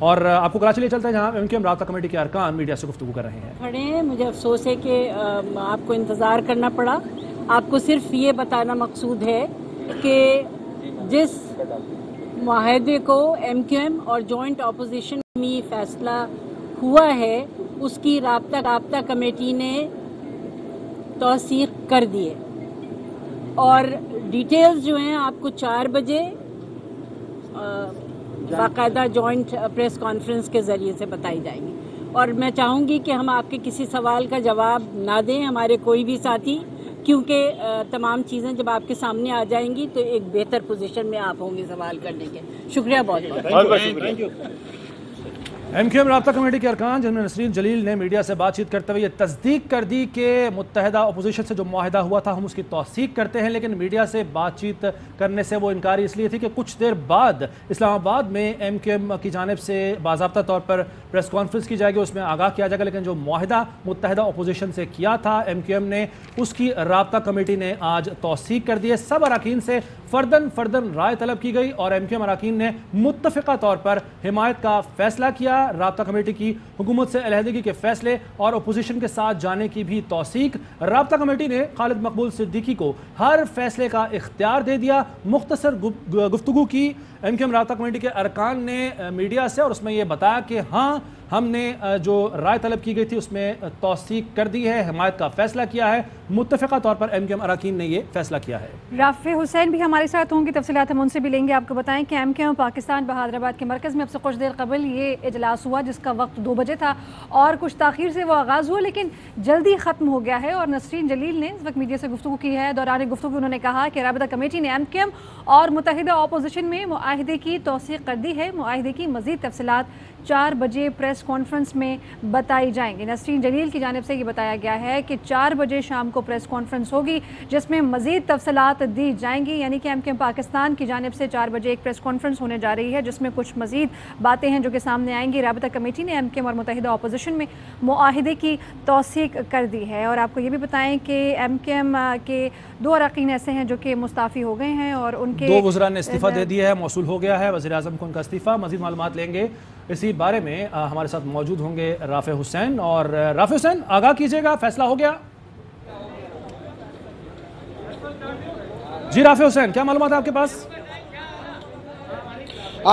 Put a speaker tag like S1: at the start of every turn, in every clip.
S1: اور آپ کو कराची ले चलते हैं जहाँ MQM राब्ता कमेटी के अरकान मीडिया से गुफ्तगू कर रहे हैं।
S2: खड़े हैं, मुझे अफसोस है कि आपको इंतज़ार करना पड़ा। आपको सिर्फ ये बताना मकसूद है कि जिस माहदे को MQM और जॉइंट अपोजिशन में फैसला हुआ है उसकी राब्ता कमेटी ने तौसीक कर दी है और डिटेल्स जो हैं आपको 4 बजे बाकायदा जॉइंट प्रेस कॉन्फ्रेंस के ज़रिए से बताई जाएंगी। और मैं चाहूँगी कि हम आपके किसी सवाल का जवाब ना दें, हमारे कोई भी साथी, क्योंकि तमाम चीज़ें जब आपके सामने आ जाएंगी तो एक बेहतर पोजीशन में आप होंगे सवाल करने के। शुक्रिया बहुत बहुत।
S1: MQM राब्ता कमेटी के अरकान जिनमें नसरीन जलील ने मीडिया से बातचीत करते हुए ये तस्दीक कर दी कि मुत्तहिदा अपोजिशन से जो मुआहिदा हुआ था हम उसकी तौसीक करते हैं, लेकिन मीडिया से बातचीत करने से वो इनकारी इसलिए थी कि कुछ देर बाद इस्लामाबाद में MQM की जानिब से बाज़ाब्ता तौर पर प्रेस कॉन्फ्रेंस की जाएगी, उसमें आगाह किया जाएगा। लेकिन जो मुआहिदा मुत्तहिदा अपोजिशन से किया था MQM ने, उसकी राब्ता कमेटी ने आज तौसीक कर दी है। सब अरकान से फर्दन राय तलब की गई और MQM अरकान ने मुत्तफ़िक़ा तौर पर हिमायत का फैसला किया। राब्ता कमेटी की हुकूमत से अलहदगी के फैसले और अपोजिशन के साथ जाने की भी तौसीक। राब्ता कमेटी ने खालिद मकबूल सिद्दीकी को हर फैसले का इख्तियार दे दिया। मुख्तसर गुफ्तगू की MQM राब्ता कमेटी के अरकान ने मीडिया से और उसमें यह बताया कि हाँ, हमने जो राय तलब की गई थी उसमें तौसीक कर दी है, हिमायत का फैसला किया है। मुत्तफ़िक़ा तौर पर MQM अरकान ने ये फैसला किया है।
S3: राफ़े हुसैन भी हमारे साथ होंगे, तफसीलात हम उनसे भी लेंगे। आपको बताएं कि MQM पाकिस्तान बहादुराबाद के मरकज़ में अब से कुछ देर कबल ये इजलास हुआ जिसका वक्त 2 बजे था और कुछ ताख़ीर से वो आगाज़ हुआ लेकिन जल्दी ख़त्म हो गया है। और नसरीन जलील ने इस वक्त मीडिया से गुफ्तगू की है। दौरान गुफ्तगू उन्होंने कहा कि राब्ता कमेटी ने MQM और मुत्तहिदा अपोजिशन में मुआहिदे की तौसीक कर दी है। मुआहिदे की मज़ीद तफसीलात 4 बजे प्रेस कॉन्फ्रेंस में बताई जाएंगी। नसरीन जलील की जानिब से ये बताया गया है कि 4 बजे शाम को प्रेस कॉन्फ्रेंस होगी जिसमें मज़ीद तफसीलात दी जाएंगी। यानी कि MQM पाकिस्तान की जानिब से 4 बजे एक प्रेस कॉन्फ्रेंस होने जा रही है जिसमें कुछ मज़ीद बातें हैं जो कि सामने आएंगी। राब्ता कमेटी ने MQM और मुत्तहिदा अपोजिशन में मुआहिदे की तौसीक कर दी है। और आपको ये भी बताएं कि MQM के 2 अरकान ऐसे हैं जो कि मुस्ताफ़ी हो गए हैं और उनके
S1: 2 वज़रा ने इस्तीफ़ा दे दिया है, मौसूल हो गया है वज़ीर आज़म को उनका इस्तीफ़ा। मज़ीद मालूमात लेंगे इसी बारे में। हमारे साथ मौजूद होंगे राफ़े हुसैन। और राफ़े हुसैन, आगाह कीजिएगा, फैसला हो गया? जी राफ़े हुसैन, क्या मालूमात है आपके पास?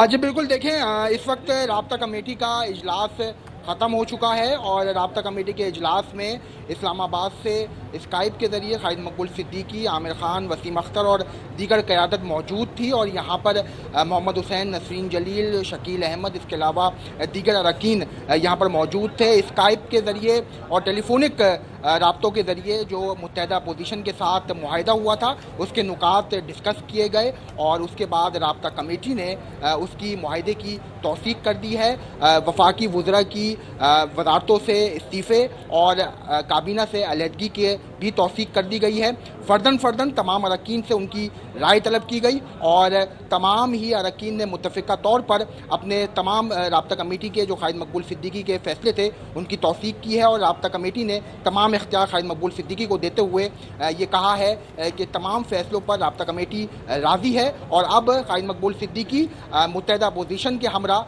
S4: जी बिल्कुल, देखें इस वक्त राब्ता कमेटी का इजलास ख़त्म हो चुका है और राब्ता कमेटी के इजलास में इस्लामाबाद से स्काइप के ज़रिए खालिद मकबूल सिद्दीकी, आमिर खान, वसीम अख्तर और दीगर क़यादत मौजूद थी। और यहाँ पर मोहम्मद हुसैन, नसरीन जलील, शकील अहमद, इसके अलावा दीगर अरकान यहाँ पर मौजूद थे। स्काइप के ज़रिए और टेलीफोनिक राब्तों के ज़रिए जो मुत्तहिदा अपोजिशन के साथ मुआहिदा हुआ था उसके नुकात डिस्कस किए गए और उसके बाद राब्ता कमेटी ने उसकी मुआहिदे की तौसीक कर दी है। वफाकी वज़रा की वज़ारतों से इस्तीफ़े और काबीना से अलहदगी के भी तौसीक कर दी गई है। फर्दन तमाम अरकान से उनकी राय तलब की गई और तमाम ही अरकान ने मुत्तफ़िक़ा तौर पर अपने तमाम राब्ता कमेटी के जो खालिद मकबूल सिद्दीकी के फ़ैसले थे उनकी तौसीक की है। और राब्ता कमेटी ने तमाम इख्तियार खालिद मकबूल सिद्दीकी को देते हुए ये कहा है कि तमाम फ़ैसलों पर राब्ता कमेटी राज़ी है और अब खालिद मकबूल सिद्दीकी मुत्तहिदा अपोजिशन के हमरा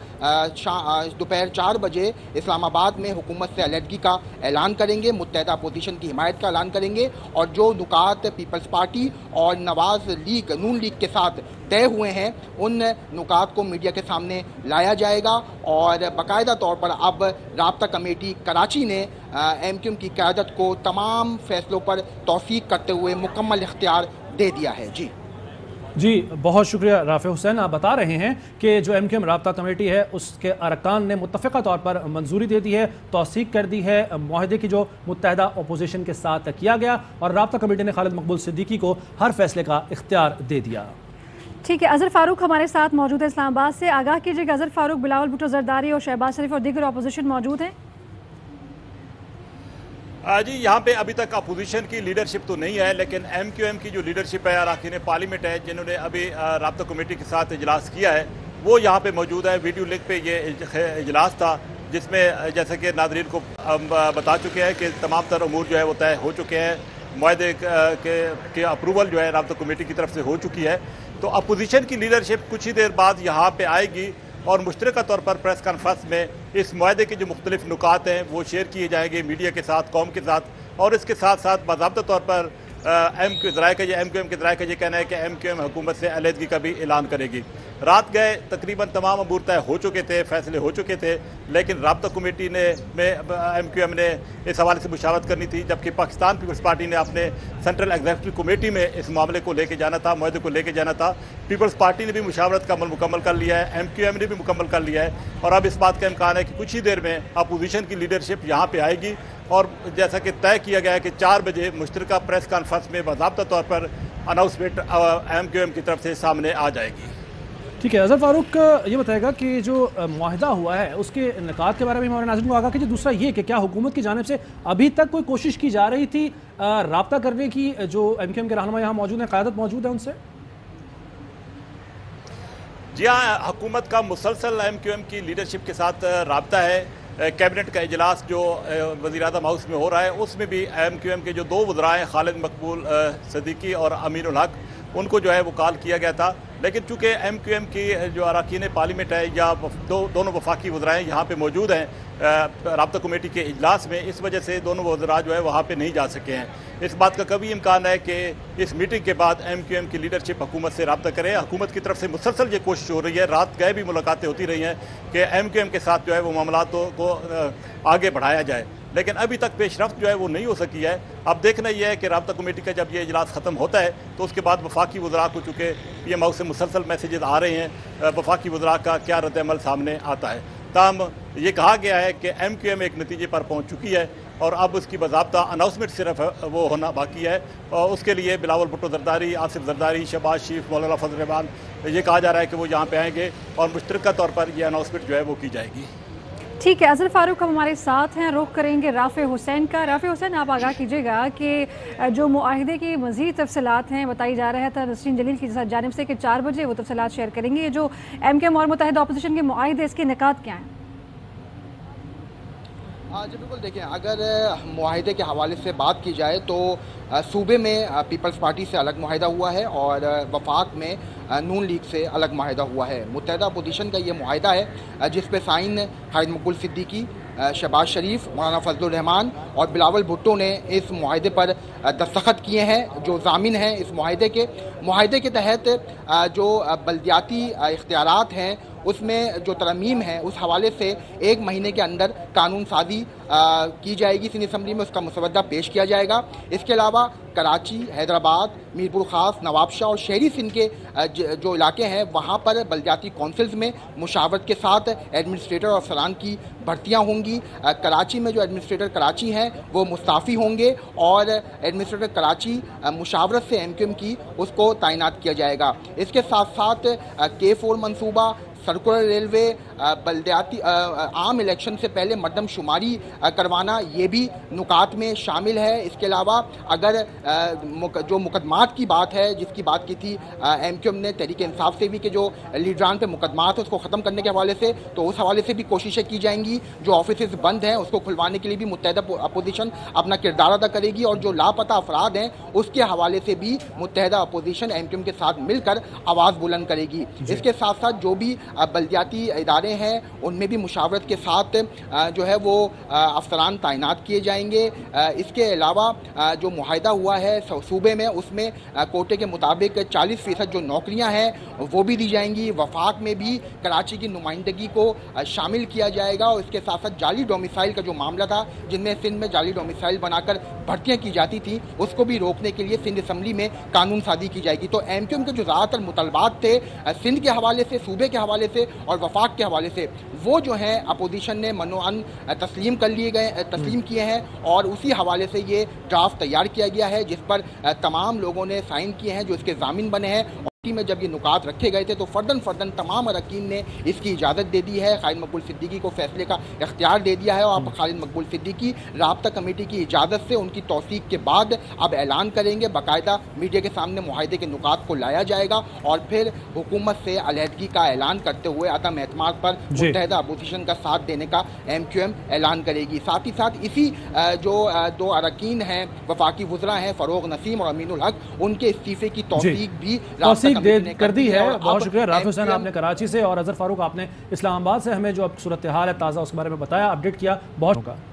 S4: दोपहर 4 बजे इस्लामाबाद में हुकूमत से अलहदगी का ऐलान करेंगे, मुत्तहिदा अपोजिशन की हिमायत का ऐलान करेंगे और जो नुकात पीपल्स पार्टी और नवाज़ लीग, नून लीग के साथ तय हुए हैं उन नुकात को मीडिया के सामने लाया जाएगा। और बाकायदा तौर पर अब राब्ता कमेटी कराची ने MQM की क़यादत को तमाम फ़ैसलों पर तौसीक करते हुए मुकम्मल इख्तियार दे दिया है।
S1: जी बहुत शुक्रिया राफ़े हुसैन। आप बता रहे हैं कि जो MQM राब्ता कमेटी है उसके अरकान ने मुत्तफ़िक़ा तौर पर मंजूरी दे दी है, तौसीक कर दी है मुआहिदे की जो मुत्तहिदा अपोजिशन के साथ किया गया और राब्ता कमेटी ने खालिद मकबूल सिद्दीकी को हर फैसले का इख्तियार दे दिया।
S3: ठीक है, अज़हर फ़ारूक हमारे साथ मौजूद है इस्लामाबाद से। आगाह कीजिएगा अज़हर फ़ारूक, बिलावल भुट्टो ज़रदारी और शहबाज शरीफ और दीगर अपोजिशन मौजूद हैं।
S5: जी यहाँ पे अभी तक अपोजिशन की लीडरशिप तो नहीं है लेकिन MQM की जो लीडरशिप है, अरकान पार्लियामेंट है जिन्होंने अभी राब्ता कमेटी के साथ इजलास किया है वो यहाँ पे मौजूद है। वीडियो लिंक पे ये इजलास था जिसमें जैसे कि नाज़रीन को बता चुके हैं कि तमाम तर अमूर जो है वो तय हो चुके हैं, मुआहदे के अप्रूवल जो है राब्ता कमेटी की तरफ से हो चुकी है। तो अपोजिशन की लीडरशिप कुछ ही देर बाद यहाँ पे आएगी اور مشترکہ طور پر پریس کانفرنس میں اس معاہدے کے جو مختلف نکات ہیں وہ شیئر کیے جائیں گے میڈیا کے ساتھ، قوم کے ساتھ، اور اس کے ساتھ ساتھ باضابطہ طور پر ایم کیو ایم کے ذرائع کا یہ کہنا ہے کہ ایم کیو ایم حکومت سے علیحدگی کا بھی اعلان کرے گی۔ رات گئے تقریباً تمام امور طے ہو چکے تھے، فیصلے ہو چکے تھے، لیکن رابطہ کمیٹی میں ایم کیو ایم نے اس حوالے سے مشاورت کرنی تھی، جبکہ پاکستان پیپلز پارٹی نے اپنے سینٹرل ایگزیکٹو کمیٹی میں اس معاملے کو لے کے جانا تھا، معاہدے کو لے کے جانا تھا۔ پیپلز پارٹی نے بھی مشاورت کا عمل مکمل کر لیا ہے، ایم کیو ایم نے بھی مکمل کر لیا ہے، اور اب اس بات کا امکان ہے کہ کچھ ہی دیر میں اپوزیشن کی لیڈرشپ یہاں پہ آئے گی، اور جیسا کہ طے کیا گیا ہے کہ 4 بجے مشترکہ پریس کانفرنس میں باضابطہ طور پر اناؤنسمنٹ ایم کیو ایم کی طرف سے سامنے آ جائے گی۔
S1: ٹھیک ہے، اظہر فاروق یہ بتائے گا کہ جو معاہدہ ہوا ہے اس کے نکات کے بارے میں ہمارے ناظرین کو آگاہ کیجیے۔ دوسرا یہ کہ کیا حکومت کی جانب سے ابھی تک کوئی کوشش کی جا رہی تھی رابطہ کرنے کی؟ جو ایم کیو ایم کے رہنما یہاں موجود ہیں، قیادت موجود ہے، ان سے؟
S5: جی ہاں، حکومت کا مسلسل ایم کیو ایم کی لیڈرشپ کے ساتھ رابطہ ہے۔ کیبنٹ کا اجلاس جو وزیر اعظم ہاؤس میں ہو رہا ہے اس میں بھی ایم کیو ایم کے جو 2 وزراء ہیں، خالد مقبول صدیقی اور امین الحق، ان کو جو ہے وہ کال کیا گیا تھا، لیکن چونکہ ایم کیو ایم کی جو اراکین پارلیمنٹ ہے یا دونوں وفاقی وزراء یہاں پہ موجود ہیں رابطہ کمیٹی کے اجلاس میں، اس وجہ سے دونوں وزراء جو ہے وہاں پہ نہیں جا سکے ہیں۔ اس بات کا کبھی امکان ہے کہ اس میٹنگ کے بعد ایم کیو ایم کی لیڈرشپ حکومت سے رابطہ کرے۔ حکومت کی طرف سے مسلسل یہ کوشش ہو رہی ہے، رات گئے بھی ملاقاتیں ہوتی رہی ہیں کہ ایم کیو ایم کے ساتھ جو ہے وہ معاملات کو آگے بڑھایا جائے، لیکن ابھی تک پیش رفت جو ہے وہ نہیں ہو سکی ہے۔ اب دیکھنا یہ ہے کہ رابطہ کمیٹی کا جب یہ اجلاس ختم ہوتا ہے تو اس کے بعد وفاقی وزراء کو، چونکہ پی ایم ہاؤس سے مسلسل میسیجز آ رہے ہیں، وفاقی وزراء کا کیا رد عمل سامنے آتا ہے۔ تاہم یہ کہا گیا ہے کہ ایم کیو ایم ایک نتیجے پر پہنچ چکی ہے اور اب اس کی باضابطہ اناؤنسمنٹ صرف وہ ہونا باقی ہے، اور اس کے لیے بلاول بھٹو زرداری، آصف زرداری، شہباز شریف، مولانا فضل الرحمان، یہ کہا جا رہا ہے کہ وہ یہاں پہ آئیں گے اور مشترکہ طور پر یہ اناؤنسمنٹ جو ہے وہ کی جائے گی۔
S3: ٹھیک ہے، اظہر فاروق ہمارے ساتھ ہیں، رخ کریں گے رافع حسین کا۔ رافع حسین، آپ آگاہ کیجیے گا کہ جو معاہدے کی مزید تفصیلات ہیں، بتائی جا رہا تھا نسرین جلیل کی جانب سے کہ 4 بجے وہ تفصیلات شیئر کریں گے۔ یہ جو ایم کیو ایم اور متحدہ اپوزیشن کے معاہدے، اس کے نکات کیا ہیں؟
S4: جی بالکل، دیکھیں اگر معاہدے کے حوالے سے بات کی جائے تو صوبے میں پیپلز پارٹی سے الگ معاہدہ ہوا ہے اور وفاق میں نون لیگ سے الگ معاہدہ ہوا ہے۔ متحدہ اپوزیشن کا یہ معاہدہ ہے جس پہ سائن خالد مقبول صدیقی، شہباز شریف، مولانا فضل الرحمان اور بلاول بھٹو نے اس معاہدے پر دستخط کیے ہیں، جو ضامن ہیں اس معاہدے کے تحت جو بلدیاتی اختیارات ہیں اس میں جو ترمیم ہے اس حوالے سے 1 مہینے کے اندر قانون سازی کی جائے گی سندھ اسمبلی میں، اس کا مسودہ پیش کیا جائے گا۔ اس کے علاوہ کراچی، حیدرآباد، میرپور خاص، نواب شاہ اور شہری سندھ کے جو علاقے ہیں وہاں پر بلدیاتی کونسلز میں مشاورت کے ساتھ ایڈمنسٹریٹر اور افسران کی بھرتیاں ہوں گی۔ کراچی میں جو ایڈمنسٹریٹر کراچی ہیں وہ مستعفی ہوں گے اور ایڈمنسٹریٹر کراچی مشاورت سے ایم کیو ایم کی اس کو تعینات کیا جائے گا۔ اس کے ساتھ ساتھ K4 منصوبہ، سرکولر ریلوے، بلدیاتی عام الیکشن سے پہلے مردم شماری کروانا، یہ بھی نکات میں شامل ہے۔ اس کے علاوہ اگر جو مقدمات کی بات ہے، جس کی بات کی تھی ایم کیو ایم نے تحریک انصاف سے بھی کہ جو لیڈران پہ مقدمات ہیں اس کو ختم کرنے کے حوالے سے، تو اس حوالے سے بھی کوششیں کی جائیں گی۔ جو آفیسز بند ہیں اس کو کھلوانے کے لیے بھی متحدہ اپوزیشن اپنا کردار ادا کرے گی، اور جو لاپتہ افراد ہیں اس کے حوالے سے بھی متحدہ اپوزیشن ایم کیو ایم کے ساتھ مل کر آواز بلند کرے گی۔ اس کے ساتھ ساتھ جو بھی بلدیاتی ادارے ہیں ان میں بھی مشاورت کے ساتھ جو ہے وہ افسران تعینات کیے جائیں گے۔ اس کے علاوہ جو معاہدہ ہوا ہے صوبے میں اس میں کوٹے کے مطابق 40% جو نوکریاں ہیں وہ بھی دی جائیں گی۔ وفاق میں بھی کراچی کی نمائندگی کو شامل کیا جائے گا، اور اس کے ساتھ ساتھ جعلی ڈومیسائل کا جو معاملہ تھا جن میں سندھ میں جعلی ڈومیسائل بنا کر بھرتیاں کی جاتی تھیں اس کو بھی روکنے کے لیے سندھ اسمبلی میں قانون سازی کی جائے گی۔ تو ایم کیو ایم کے جو زیادہ تر مطالبات تھے سندھ کے حوالے سے، صوبے کے حوالے سے اور وفاق کے حوالے سے، وہ جو ہیں اپوزیشن نے منوعن تسلیم کیے ہیں، اور اسی حوالے سے یہ ڈرافٹ تیار کیا گیا ہے جس پر تمام لوگوں نے سائن کیے ہیں جو اس کے ضامن بنے ہیں۔ میں جب یہ نکات رکھے گئے تھے تو فردن تمام اراکین نے اس کی اجازت دے دی ہے، خالد مقبول صدیقی کو فیصلے کا اختیار دے دیا ہے، اور خالد مقبول صدیقی رابطہ کمیٹی کی اجازت سے ان کی توثیق کے بعد اب اعلان کریں گے، باقاعدہ میڈیا کے سامنے معاہدے کے نکات کو لایا جائے گا، اور پھر حکومت سے علیحدگی کا اعلان کرتے ہوئے عدم اعتماد پر متحدہ اپوزیشن کا ساتھ دینے کا ایم کیو ایم اعلان کرے گی۔ ساتھ ہی ساتھ اسی جو 2 اراکین ہیں وفاقی وزراء ہیں فروغ نسیم اور امین الحق، ان کے استعفے کی توثیق بھی رابطہ
S1: تصدیق کر دی ہے. بہت شکریہ رافع حسین، آپ نے کراچی سے، اور اظہر فاروق آپ نے اسلام آباد سے ہمیں جو اب صورتحال ہے تازہ اس کے بارے میں بتایا، اپڈیٹ کیا. بہت شکریہ.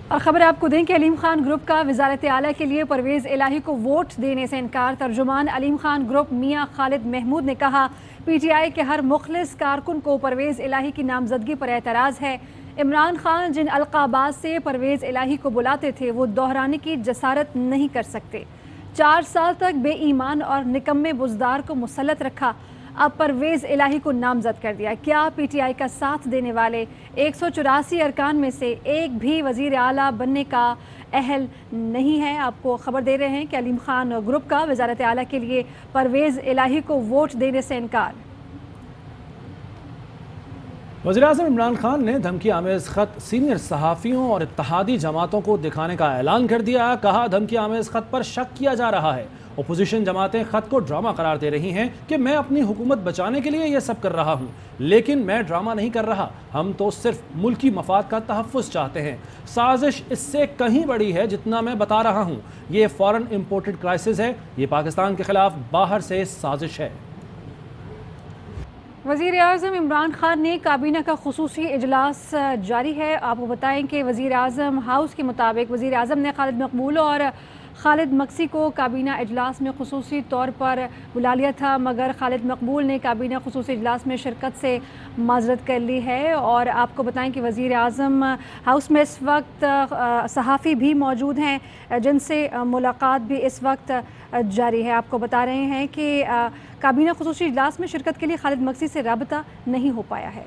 S3: اور خبر آپ کو دیں کہ علیم خان گروپ کا وزارت اعلیٰ کے لیے پرویز الہی کو ووٹ دینے سے انکار. ترجمان علیم خان گروپ میاں خالد محمود نے کہا پی ٹی آئی کے ہر مخلص کارکن کو پرویز الہی کی نامزدگی پر اعتراض ہے. عمران خان جن القابات سے پرویز الہی کو بلاتے تھے وہ دہرانے کی جسارت نہیں کر سکتے. 4 سال تک بے ایمان اور نکمے بزدار کو مسلط رکھا، اب پرویز الہی کو نامزد کر دیا. کیا پی ٹی آئی کا ساتھ دینے والے 184 ارکان میں سے ایک بھی وزیر اعلیٰ بننے کا اہل نہیں ہے؟ آپ کو خبر دے رہے ہیں کہ علیم خان گروپ کا وزارت اعلیٰ کے لیے پرویز الہی کو ووٹ دینے سے انکار.
S1: وزیراعظم عمران خان نے دھمکی آمیز خط سینئر صحافیوں اور اتحادی جماعتوں کو دکھانے کا اعلان کر دیا. کہا دھمکی آمیز خط پر شک کیا جا رہا ہے. اپوزیشن جماعتیں خط کو ڈرامہ قرار دے رہی ہیں کہ میں اپنی حکومت بچانے کے لیے یہ سب کر رہا ہوں، لیکن میں ڈرامہ نہیں کر رہا، ہم تو صرف ملکی مفاد کا تحفظ چاہتے ہیں. سازش اس سے کہیں بڑی ہے جتنا میں بتا رہا ہوں. یہ فورن امپورٹڈ کرائسس ہے، یہ پاکستان کے خلاف باہر سے سازش ہے.
S3: وزیر اعظم عمران خان نے کابینہ کا خصوصی اجلاس جاری ہے. آپ کو بتائیں کہ وزیر اعظم ہاؤس کے مطابق وزیر اعظم نے خالد مقبول اور خالد مکسی کو کابینہ اجلاس میں خصوصی طور پر بلا لیا تھا، مگر خالد مقبول نے کابینہ خصوصی اجلاس میں شرکت سے معذرت کر لی ہے. اور آپ کو بتائیں کہ وزیر اعظم ہاؤس میں اس وقت صحافی بھی موجود ہیں جن سے ملاقات بھی اس وقت جاری ہے. آپ کو بتا رہے ہیں کہ کابینہ خصوصی اجلاس میں شرکت کے لیے خالد مکسی سے رابطہ نہیں ہو پایا ہے.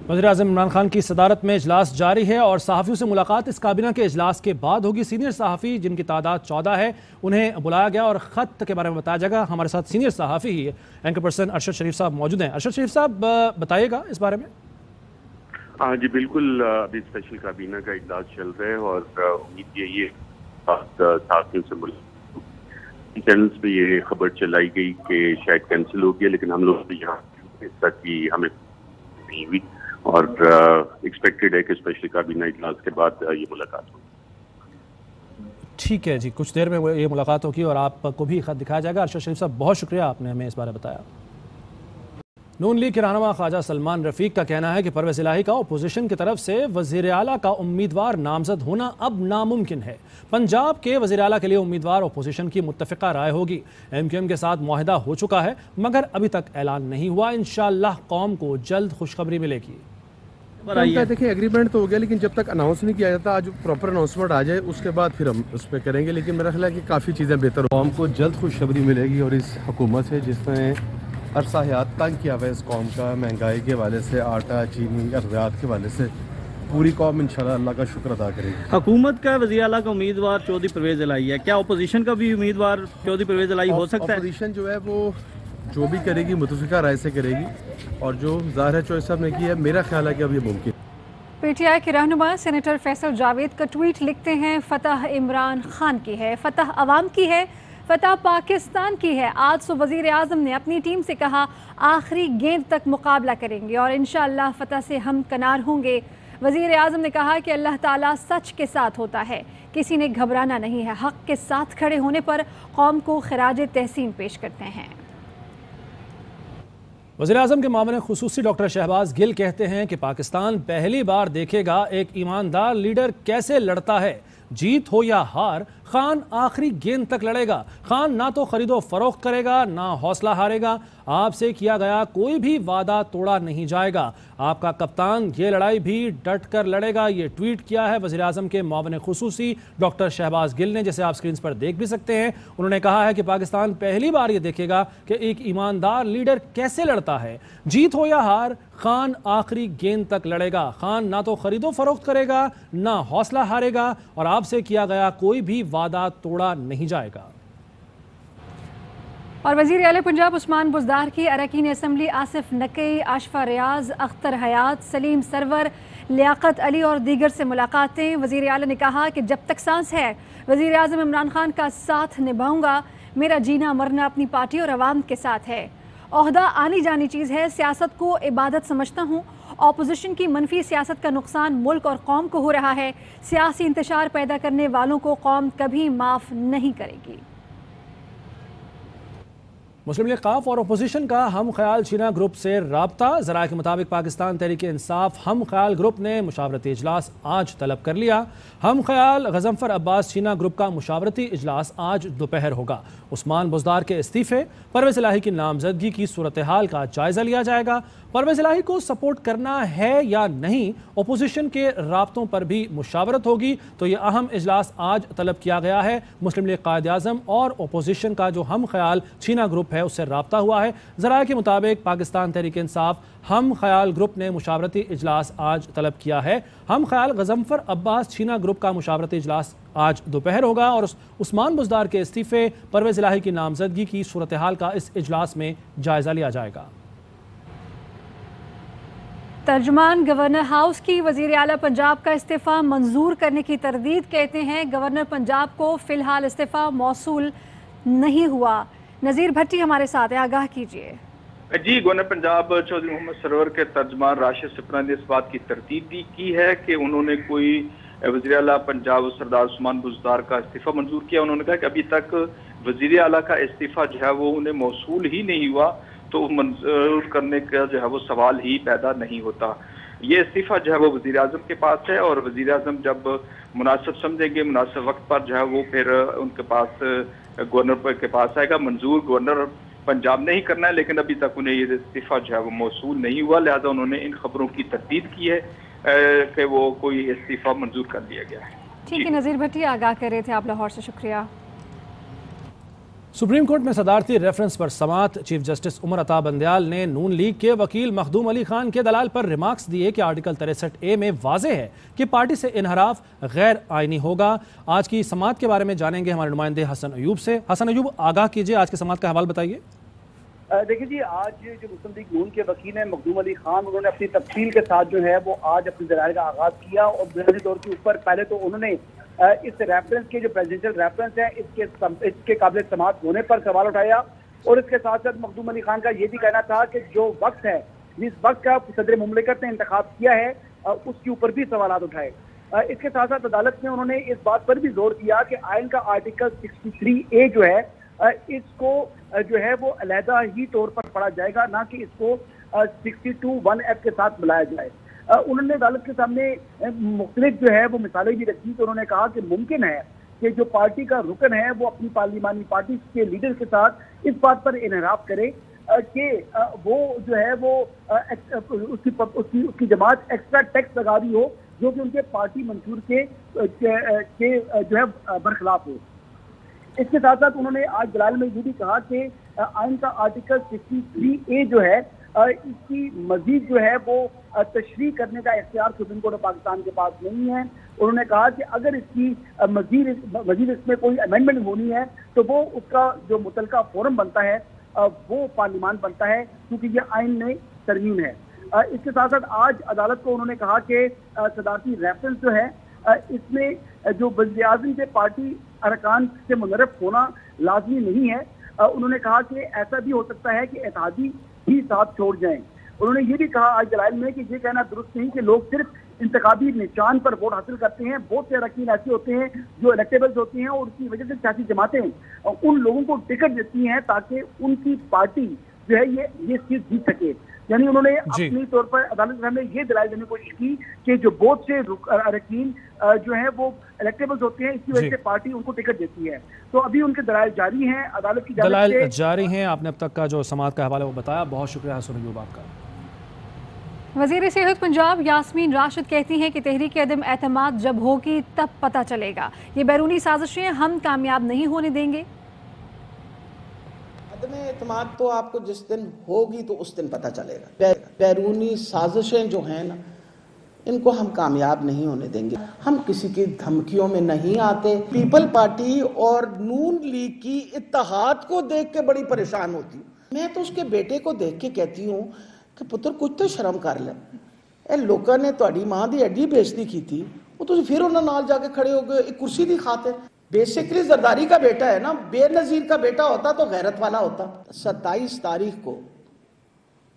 S1: وزیراعظم عمران خان کی صدارت میں اجلاس جاری ہے اور صحافیوں سے ملاقات اس کابینہ کے اجلاس کے بعد ہوگی. سینئر صحافی جن کی تعداد 14 ہے انہیں بلایا گیا اور خط کے بارے میں بتایا جائے گا. ہمارے ساتھ سینئر صحافی ہی اینکر پرسن ارشد شریف صاحب موجود ہیں. ارشد شریف صاحب بتائیے گا اس بارے میں.
S6: جی بالکل، ابھی اسپیشل کابینہ کا اجلاس چل رہا ہے اور امید یہی ہے صحافیوں سے ملاقات. چینلز پہ یہ خبر چلائی گئی کہ شاید کینسل ہو گیا، لیکن ہم لوگ یہاں اس تک کی ہمیں نہیں ہوئی اور ایکسپیکٹڈ ہے کہ اسپیشل کابینہ اجلاس کے بعد یہ ملاقات ہوگی.
S1: ٹھیک ہے جی، کچھ دیر میں یہ ملاقات ہوگی اور آپ کو بھی خط دکھایا جائے گا. ارشد شریف صاحب بہت شکریہ، آپ نے ہمیں اس بارے بتایا. نون لیگ کے رہنما خواجہ سلمان رفیق کا کہنا ہے کہ پرویز الہی کا اپوزیشن کی طرف سے وزیر اعلیٰ کا امیدوار نامزد ہونا اب ناممکن ہے. پنجاب کے وزیر اعلیٰ کے لیے امیدوار اپوزیشن کی متفقہ رائے ہوگی. ایم کیو ایم کے ساتھ معاہدہ ہو چکا ہے مگر ابھی تک اعلان نہیں ہوا. انشاءاللہ قوم کو جلد خوشخبری ملے گی.
S7: دیکھیں ایگریمنٹ تو ہو گیا، لیکن جب تک اناؤنس نہیں کیا جاتا، آج پراپر اناؤنسمنٹ آ جائے اس کے بعد پھر ہم اس پہ کریں گے. لیکن میرا خیال ہے کہ کافی چیزیں بہتر ہوں. قوم کو جلد خوشخبری ملے گی اور اس حکومت سے جس نے عرصہ حیات تنگ کیا ہوا ہے اس قوم کا، مہنگائی کے حوالے سے، آٹا چینی ادویات کے حوالے سے، پوری قوم انشاءاللہ اللہ کا شکر ادا کرے گی.
S8: حکومت کا وزیر اعلیٰ کا امیدوار چودھری پرویز الہی ہے، کیا اپوزیشن کا بھی امیدوار چودھری پرویز الہی ہو سکتا ہے؟
S7: اپوزیشن جو ہے وہ جو بھی کرے گی متفقہ رائے سے کرے گی اور جو ظاہر ہے چوائس صاحب نے کی ہے، میرا خیال ہے کہ اب یہ ممکن.
S3: پی ٹی آئی کے رہنما سینیٹر فیصل جاوید کا ٹویٹ لکھتے ہیں فتح عمران خان کی ہے، فتح عوام کی ہے، فتح پاکستان کی ہے. آج صبح وزیر اعظم نے اپنی ٹیم سے کہا آخری گیند تک مقابلہ کریں گے اور انشاءاللہ فتح سے ہم کنار ہوں گے. وزیر اعظم نے کہا کہ اللہ تعالیٰ سچ کے ساتھ ہوتا ہے، کسی نے گھبرانا نہیں ہے. حق کے ساتھ کھڑے ہونے پر قوم کو خراج تحسین پیش کرتے ہیں.
S1: وزیراعظم کے معاون خصوصی ڈاکٹر شہباز گل کہتے ہیں کہ پاکستان پہلی بار دیکھے گا ایک ایماندار لیڈر کیسے لڑتا ہے. جیت ہو یا ہار، خان آخری گیند تک لڑے گا. خان نہ تو خرید و فروخت کرے گا نہ حوصلہ ہارے گا. آپ سے کیا گیا کوئی بھی وعدہ توڑا نہیں جائے گا. آپ کا کپتان یہ لڑائی بھی ڈٹ کر لڑے گا. یہ ٹویٹ کیا ہے وزیر اعظم کے معاون خصوصی ڈاکٹر شہباز گل نے، جسے آپ سکرینز پر دیکھ بھی سکتے ہیں. انہوں نے کہا ہے کہ پاکستان پہلی بار یہ دیکھے گا کہ ایک ایماندار لیڈر کیسے لڑتا ہے. جیت ہو یا ہار، خان آخری گیند تک لڑے گا. خان نہ تو خرید و فروخت کرے گا نہ حوصلہ ہارے گا اور آپ سے کیا گیا کوئی بھی وعدہ توڑا نہیں جائے گا.
S3: اور وزیر اعلیٰ پنجاب عثمان بزدار کی اراکین اسمبلی آصف نقی، آشفا ریاض، اختر حیات، سلیم سرور، لیاقت علی اور دیگر سے ملاقاتیں. وزیر اعلیٰ نے کہا کہ جب تک سانس ہے وزیر اعظم عمران خان کا ساتھ نبھاؤں گا. میرا جینا مرنا اپنی پارٹی اور عوام کے ساتھ ہے. عہدہ آنی جانی چیز ہے، سیاست کو عبادت سمجھتا ہوں अपोजिशन की मनफी सियासत का नुकसान मुल्क और कौम को हो रहा है। सियासी इंतशार पैदा करने वालों को कौम कभी माफ़ नहीं करेगी।
S1: मुस्लिम लीग काफ और अपोजिशन का हम ख्याल चीना ग्रुप से राब्ता। ज़राए के मुताबिक पाकिस्तान तहरीक इंसाफ हम ख्याल ग्रुप ने मुशावरती इजलास आज तलब कर लिया। हम ख्याल गजनफर अब्बास चीना ग्रुप का मुशावरती इजलास आज दोपहर होगा। उस्मान बुज़दार के इस्तीफ़े, परवेज़ इलाही की नामजदगी की सूरत हाल का जायज़ा लिया जाएगा। परवेज़ इलाही को सपोर्ट करना है या नहीं, अपोजिशन के राब्तों पर भी मुशावरत होगी। तो ये अहम इजलास आज तलब किया गया है। मुस्लिम लीग कायद आज़म और अपोजिशन का जो हम ख्याल चीना ग्रुप है उससे राब्ता हुआ है। ज़राए के मुताबिक पाकिस्तान तहरीक इंसाफ हम ख्याल ग्रुप ने मुशावरती इजलास आज तलब किया है। हम ख्याल गजनफर अब्बास चीना ग्रुप का मुशावरती इजलास आज दोपहर होगा और उस्मान बुज़दार के इस्तीफ़े, परवेज़ इलाही की नामजदगी की सूरत हाल का इस इजलास में जायज़ा लिया जाएगा।
S3: तर्जुमान गवर्नर हाउस की वज़ीर आला पंजाब का इस्तीफ़ा मंजूर करने की तरदीद कहते हैं गवर्नर पंजाब को फ़िलहाल इस्तीफ़ा मौसूल नहीं हुआ। नज़ीर भट्टी हमारे साथ है, आगाह कीजिए।
S9: जी, गवर्नर पंजाब चौधरी मोहम्मद सरवर के तर्जमान राशिद सिपरा ने इस बात की तरदीद की है कि उन्होंने कोई वज़ीर आला पंजाब सरदार उस्मान बुज़दार का इस्तीफ़ा मंजूर किया। उन्होंने कहा कि अभी तक वज़ीर आला का इस्तीफ़ा जो है वो उन्हें मौसूल ही नहीं हुआ, तो मंजूर करने का जो है वो सवाल ही पैदा नहीं होता। ये इस्तीफ़ा जो है वो वज़ीर आज़म के पास है और वज़ीर आज़म जब मुनासिब समझेंगे, मुनासिब वक्त पर जो है वो फिर उनके पास गवर्नर के पास आएगा। मंजूर गवर्नर पंजाब ने ही करना है, लेकिन अभी तक उन्हें ये इस्तीफ़ा जो है वो मौसूल नहीं हुआ। लिहाजा उन्होंने इन खबरों की तरदीद की है कि वो कोई इस्तीफ़ा मंजूर कर लिया गया है।
S3: ठीक है, नज़ीर भट्टी आगाह कर रहे थे आप लाहौर से, शुक्रिया।
S1: सुप्रीम कोर्ट में सदारती रेफरेंस पर समात चीफ जस्टिस उमर अता बंदयाल ने नून लीग के वकील मखदूम अली खान के दलाल पर रिमार्क्स दिए कि आर्टिकल 63A में वाज़े है कि पार्टी से इनहराफ गैर आइनी होगा। आज की समात के बारे में जानेंगे हमारे नुमाइंदे हसन अयूब से। हसन अयूब, आगाह कीजिए, आज की समात का हवाल बताइए।
S10: देखिए जी, आज जो मुस्लिम लीग नून के वकील हैं मखदूम अली खान, उन्होंने अपनी तफसील के साथ जो है वो आज अपनी दलाल का आगाज किया और बुनियादी तौर के ऊपर पहले तो उन्होंने इस रेफरेंस के जो प्रेसिडेंशियल रेफरेंस है इसके काबिल समात होने पर सवाल उठाया और इसके साथ साथ मखदूम अली खान का ये भी कहना था कि जो वक्त है, जिस वक्त का सदर मुमलिकत ने इंतखाब किया है उसके ऊपर भी सवाल उठाए। इसके साथ साथ अदालत में उन्होंने इस बात पर भी जोर दिया कि आइन का आर्टिकल 63A जो है इसको जो है वो अलहदा ही तौर पर पढ़ा जाएगा, ना कि इसको 62(1)F के साथ मिलाया जाए। उन्होंने अदालत के सामने मुख्तलिफ जो है वो मिसालें भी रखी तो उन्होंने कहा कि मुमकिन है कि जो पार्टी का रुकन है वो अपनी पार्लिमानी पार्टी के लीडर के साथ इस बात पर इनहराफ करे कि वो जो है वो उसकी जमात एक्स्ट्रा टैक्स लगा रही हो जो कि उनके पार्टी मंशूर के जो है बरखिलाफ हो। इसके साथ साथ उन्होंने आज दलाल में ये भी कहा कि आइन का आर्टिकल 63A जो है इसकी मजीद जो है वो तशरीह करने का इख्तियार सुप्रीम कोर्ट ऑफ पाकिस्तान के पास नहीं है। उन्होंने कहा कि अगर इसकी मजीद इसमें कोई अमेंडमेंट होनी है तो वो उसका जो मुतलका फोरम बनता है वो पार्लियामान बनता है, क्योंकि ये आइन में तरमीम है। इसके साथ साथ आज अदालत को उन्होंने कहा कि सदारती रेफरेंस जो है इसमें जो वज़ीर आज़म के पार्टी अरकान से मुनरफ होना लाजमी नहीं है। उन्होंने कहा कि ऐसा भी हो सकता है कि इत्तेहादी ही साथ छोड़ जाएं। उन्होंने ये भी कहा आज दलाइल में कि ये कहना दुरुस्त नहीं कि लोग सिर्फ इंतखाबी निशान पर वोट हासिल करते हैं। बहुत से अरकान ऐसे होते हैं जो इलेक्टेबल्स होती हैं और उसकी वजह से सियासी जमातें उन लोगों को टिकट देती हैं ताकि उनकी पार्टी जो है ये चीज जीत सके। यानी उन्होंने अपनी तौर पर अदालत के सामने ये दलाइल देने की कोशिश की कि जो बहुत से अरकान जो है वो इलेक्टेबल्स होते हैं, इसकी वजह से पार्टी उनको टिकट देती है। तो अभी उनके दलाइल जारी हैं, अदालत की
S1: दलाइल जारी हैं। आपने अब तक का जो समात का हवाला वो बताया, बहुत शुक्रिया हसन अयूब आपका।
S3: वज़ीर सेहत पंजाब यास्मीन राशिद कहती हैं कि तहरीक अदम एतमाद जब होगी तब पता चलेगा, ये बैरूनी साजिशें हम कामयाब नहीं होने देंगे।
S11: अदम एतमाद तो आपको जिस दिन होगी तो उस दिन पता चलेगा। बैरूनी साजिशें जो हैं ना, इनको हम कामयाब नहीं होने देंगे। हम किसी की धमकियों में नहीं आते। पीपल पार्टी और नून लीग की इत्तेहाद को देख के बड़ी परेशान होती हूँ। मैं तो उसके बेटे को देख के कहती हूँ कि पुत्र कुछ तो शर्म कर ले, ए लोगों ने तुहाडी मां दी एडी बेइज्जती की थी, वो तुम फिर उन्होंने नाल जाके खड़े हो गए एक कुर्सी दी खातिर। बेसिकली जरदारी का बेटा है ना, बेनजीर का बेटा होता तो गैरत वाला होता। 27 तारीख को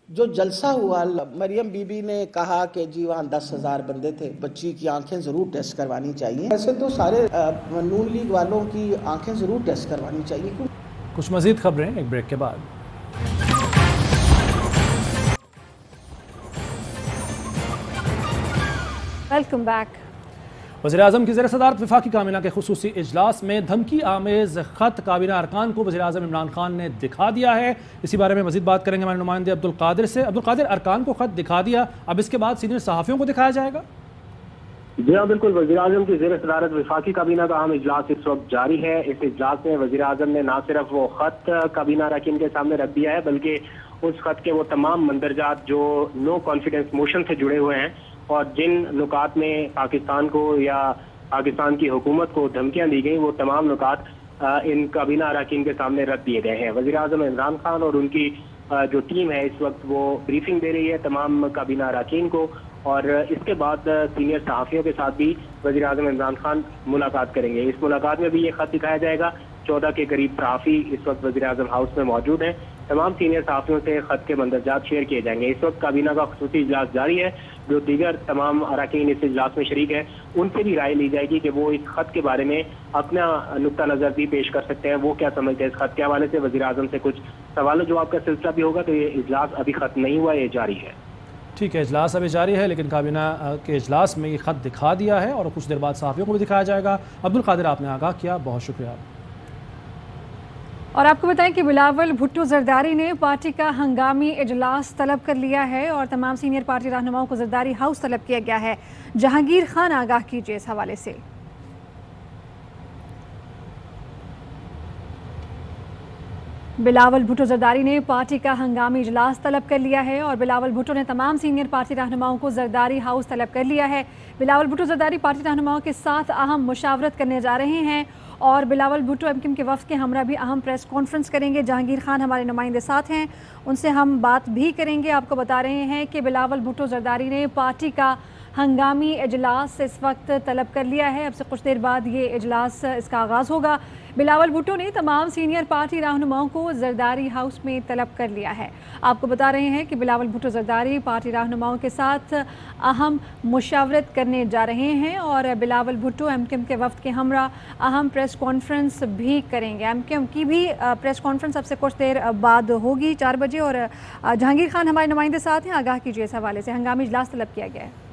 S11: जो जलसा हुआ, मरियम बीबी ने कहा कि जी वहाँ 10,000 बंदे थे, बच्ची की आंखें ज़रूर टेस्ट करवानी चाहिए। ऐसे तो सारे नून लीग वालों की आंखें ज़रूर टेस्ट करवानी चाहिए।
S1: कुछ मज़ीद खबरें एक ब्रेक के बाद।
S3: Welcome back.
S1: वज़ीर-ए-आज़म की ज़ेर-ए-सदारत वफाकी काबीना के खुसूसी इजलास में धमकी आमेज़ ख़त काबीना अरकान को वज़ीर-ए-आज़म इमरान खान ने दिखा दिया है। इसी बारे में मज़ीद बात करेंगे हमारे नुमाइंदे अब्दुल कादिर से। अब्दुल कादिर, अरकान को ख़त दिखा दिया, अब इसके बाद सीनियर सहाफ़ियों को दिखाया जाएगा?
S12: जी हाँ, बिल्कुल। वज़ीर-ए-आज़म की ज़ेर-ए-सदारत वफाकी काबीना का अहम इजलास इस वक्त जारी है। इस इजलास में वज़ीर-ए-आज़म ने न सिर्फ वो ख़त काबीना अरकान के सामने रख दिया है, बल्कि उस ख़त के वो तमाम मंदरजात जो नो कॉन्फिडेंस मोशन से जुड़े हुए हैं और जिन नुकात में पाकिस्तान को या पाकिस्तान की हुकूमत को धमकियां दी गई, वो तमाम नुकात इन काबीना अरकान के सामने रख दिए गए हैं। वज़ीर-ए-आज़म इमरान खान और उनकी जो टीम है इस वक्त वो ब्रीफिंग दे रही है तमाम काबीना अरकान को, और इसके बाद सीनियर सहाफ़ियों के साथ भी वज़ीर-ए-आज़म इमरान खान मुलाकात करेंगे। इस मुलाकात में भी ये ख़त दिखाया जाएगा। 14 के करीब सहाफ़ी इस वक्त वज़ीर-ए-आज़म हाउस में मौजूद हैं। तमाम सीनियर सहाफ़ियों से ख़त के मंदरजात शेयर किए जाएंगे। इस वक्त काबीना का खुसूसी इजलास जारी है। जो दीगर तमाम अरकान इस इजलास में शरीक है उनसे भी राय ली जाएगी कि वो इस ख़त के बारे में अपना नुक्ता नज़र भी पेश कर सकते हैं, वो क्या समझते हैं इस ख़त के हवाले से। वज़ीर-ए-आज़म से कुछ सवाल जवाब का सिलसिला भी होगा। तो ये इजलास अभी ख़त्म नहीं हुआ, ये जारी है।
S1: ठीक है, इजलास अभी जारी है, लेकिन काबीना के इजलास में ये ख़त दिखा दिया है और कुछ देर बाद सहाफ़ियों को भी दिखाया जाएगा। अब्दुल कादिर, आपने आगाह किया, बहुत शुक्रिया।
S3: और आपको बताएं कि बिलावल भुट्टो जरदारी ने पार्टी का हंगामी इजलास तलब कर लिया है और तमाम सीनियर पार्टी रहनुमाओं को जरदारी हाउस तलब किया गया है। जहांगीर खान आगाह कीजिए इस हवाले से। बिलावल भुट्टो जरदारी ने पार्टी का हंगामी इजलास तलब कर लिया है और बिलावल भुट्टो ने तमाम सीनियर पार्टी रहनुमाओं को जरदारी हाउस तलब कर लिया है। बिलावल भुट्टो जरदारी पार्टी रहनुमाओं के साथ अहम मुशावरत करने जा रहे हैं और बिलावल भुट्टो एमक्यूएम के वफ़द के हमरा भी अहम प्रेस कॉन्फ्रेंस करेंगे। जहांगीर खान हमारे नुमाइंदे साथ हैं, उनसे हम बात भी करेंगे। आपको बता रहे हैं कि बिलावल भुट्टो जरदारी ने पार्टी का हंगामी इजलास इस वक्त तलब कर लिया है। अब से कुछ देर बाद ये इजलास इसका आगाज़ होगा। बिलावल भुट्टो ने तमाम सीनियर पार्टी रहनुमाओं को जरदारी हाउस में तलब कर लिया है। आपको बता रहे हैं कि बिलावल भुट्टो जरदारी पार्टी रहनुमाओं के साथ अहम मुशावरत करने जा रहे हैं और बिलावल भुट्टो एमक्यूएम के वफ़द के हमरा अहम प्रेस कॉन्फ्रेंस भी करेंगे। एमक्यूएम की भी प्रेस कॉन्फ्रेंस अब से कुछ देर बाद होगी 4 बजे। और जहांगीर खान हमारे नुमाइंदे साथ हैं, आगाह कीजिए इस हवाले से। हंगामी इजलास तलब किया गया है।